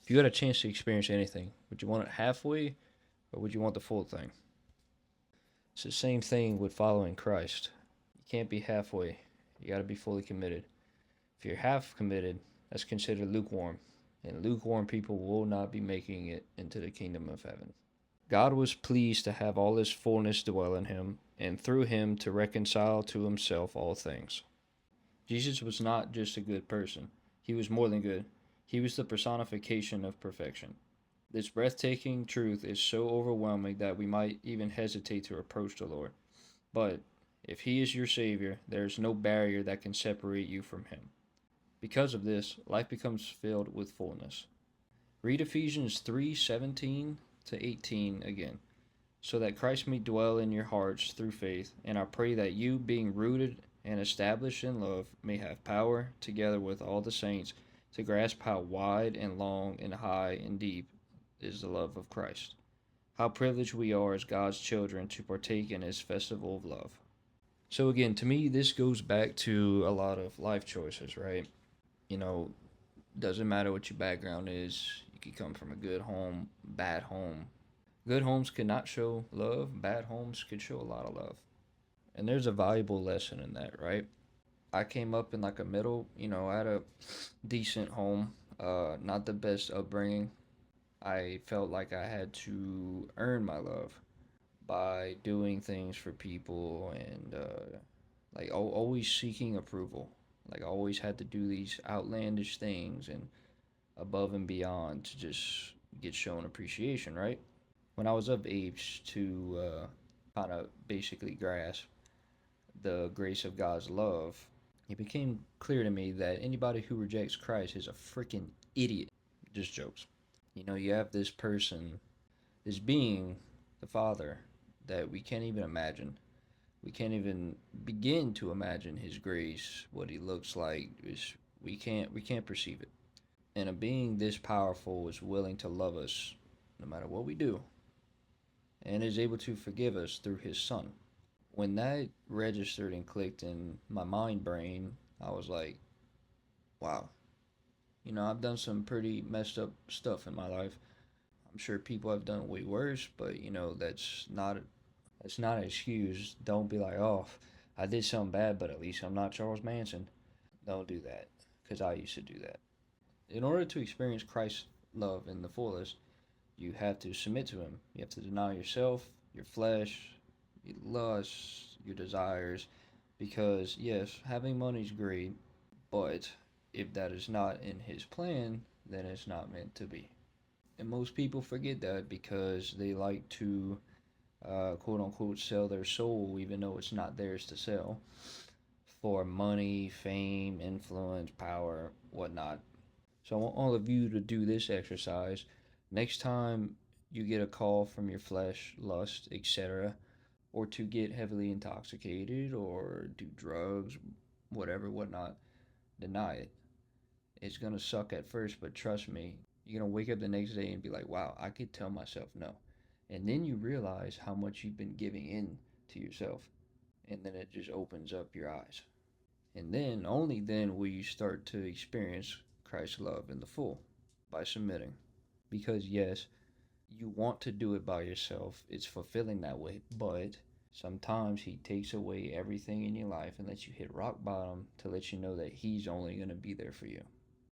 If you had a chance to experience anything, would you want it halfway or would you want the full thing? It's the same thing with following Christ. You can't be halfway. You got to be fully committed. If you're half committed, that's considered lukewarm, and lukewarm people will not be making it into the kingdom of heaven. God was pleased to have all his fullness dwell in him, and through him to reconcile to himself all things. Jesus was not just a good person, he was more than good. He was the personification of perfection. This breathtaking truth is so overwhelming that we might even hesitate to approach the Lord. But if he is your Savior, there is no barrier that can separate you from him. Because of this, life becomes filled with fullness. Read Ephesians 3:17 to 18 again, so that Christ may dwell in your hearts through faith, and I pray that you, being rooted and established in love, may have power, together with all the saints, to grasp how wide and long and high and deep is the love of Christ. How privileged we are as God's children to partake in his festival of love. So again, to me, this goes back to a lot of life choices, right? You know, doesn't matter what your background is. You could come from a good home, bad home. Good homes could not show love. Bad homes could show a lot of love. And there's a valuable lesson in that, right? I came up in like a middle, I had a decent home, not the best upbringing. I felt like I had to earn my love by doing things for people and like always seeking approval. Like I always had to do these outlandish things and above and beyond to just get shown appreciation, right? When I was of age to kind of basically grasp the grace of God's love, it became clear to me that anybody who rejects Christ is a freaking idiot. Just jokes. You have this person, this being, the Father, that we can't even imagine. We can't even begin to imagine his grace, what he looks like. We can't perceive it. And a being this powerful is willing to love us no matter what we do and is able to forgive us through his son. When that registered and clicked in my mind brain, I was like, wow. I've done some pretty messed up stuff in my life. I'm sure people have done way worse, but that's not an excuse. Don't be like, oh, I did something bad, but at least I'm not Charles Manson. Don't do that, because I used to do that. In order to experience Christ's love in the fullest, you have to submit to Him. You have to deny yourself, your flesh, your lusts, your desires, because yes, having money is great, but if that is not in His plan, then it's not meant to be. And most people forget that because they like to quote unquote sell their soul even though it's not theirs to sell for money, fame, influence, power, whatnot. So I want all of you to do this exercise. Next time you get a call from your flesh, lust, etc., or to get heavily intoxicated or do drugs, whatever, whatnot, deny it. It's gonna suck at first, but trust me, you're gonna wake up the next day and be like, wow, I could tell myself no. And then you realize how much you've been giving in to yourself. And then it just opens up your eyes. And then, only then, will you start to experience Christ's love in the full by submitting. Because, yes, you want to do it by yourself, it's fulfilling that way, but sometimes He takes away everything in your life and lets you hit rock bottom to let you know that He's only going to be there for you.